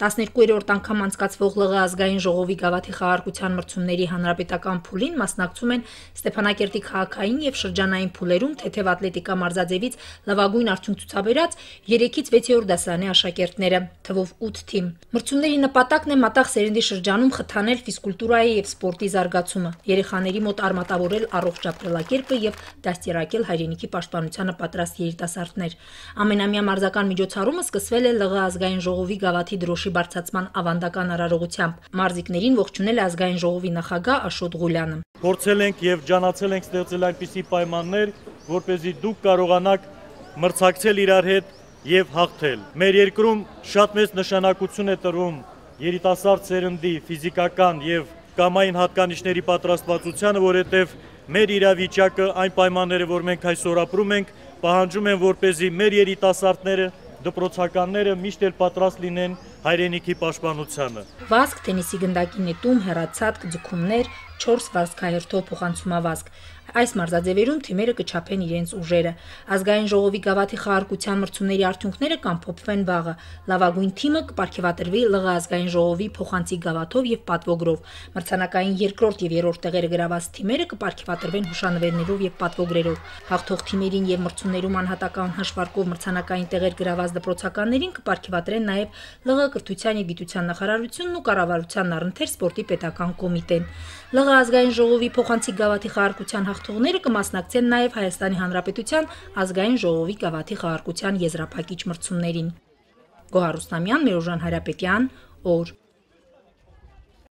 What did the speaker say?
12-րդ անգամ անցկացվող ԼՂ ազգային ժողովի գավաթի խաղարկության մրցումների հանրապետական փուլին մասնակցում են Ստեփանակերտի քաղաքային եւ շրջանային փուլերում թեթև ատլետիկա մարզաձևից լավագույն արդյունք ցուցաբերած 3-ից 6-րդ դասարանի աշակերտները, թվով 8 թիմ։ Մրցումների նպատակն է մատաղ սերնդի շրջանում խթանել ֆիզկուլտուրայի եւ սպորտի զարգացումը, երեխաների մոտ արմատավորել առողջ ապրելակերպը եւ դաստիարակել հայրենիքի պաշտպանությանը պատրաստ երիտասարդներ։ Ամենամյա մարզական միջոցառումը սկսվել է ԼՂ ազգային ժողովի գավաթի դրոշի բարձրացման ավանդական արարողությամբ։ Մարզիկներին ողջունել է ազգային ժողովի նախագահ Աշոտ Ղուլյանը։ Փորձել ենք եւ ջանացել ենք ստեղծել այնպիսի պայմաններ, որպեսզի դուք կարողանաք մրցակցել իրար հետ եւ հաղթել։ Մեր երկրում շատ մեծ նշանակություն է տրվում երիտասարդ սերնդի ֆիզիկական եւ կամային հատկանիշների պատրաստվածությանը, որովհետեւ մեր իրավիճակը, այն պայմանները, որ մենք այսօր ապրում ենք, պահանջում են, որպեսզի մեր երիտասարդները, դպրոցականները միշտ էլ պատրաստ լինեն հայրենիքի պաշտպանությանը։ Վազք, թենիսի գնդակի նետում, հեռացածք, ձգումներ, 4 վազքահերթով փոխանցումավազք։ Այս մարզաձևերում թիմերը կչափեն իրենց ուժերը։ Ազգային ժողովի գավաթի խաղարկության մրցումների արդյունքները կամփոփվեն վաղը։ Լավագույն թիմը կպարգևատրվի ԼՂ ազգային ժողովի փոխանցի գավաթով եւ պատվոգրով։ Մրցանակային երկրորդ եւ երրորդ տեղերը գրաված թիմերը կպարգևատրվեն հուշանվերներով եւ պատվոգրերով։ Հաղթող թիմերին եւ մրցումներում անհատական հաշվարկով մրցանակային տեղեր գրաված դպրոցականներին կպարգևատրեն նաեւ ԼՂ կրթության եւ գիտության նախարարությունն ու կառավարությանն առընթեր սպորտի պետական կոմիտեն։ ԼՂ ազգային ժողովի փոխանցի գավաթի խաղարկության հաղթողները կմասնակցեն նաև Հայաստանի Հանրապետության ազգային ժողովի գավաթի խաղարկության եզրափակիչ մրցումներին։ Գոհար Ռուստամյան, Միրոժան Հարապետյան, օր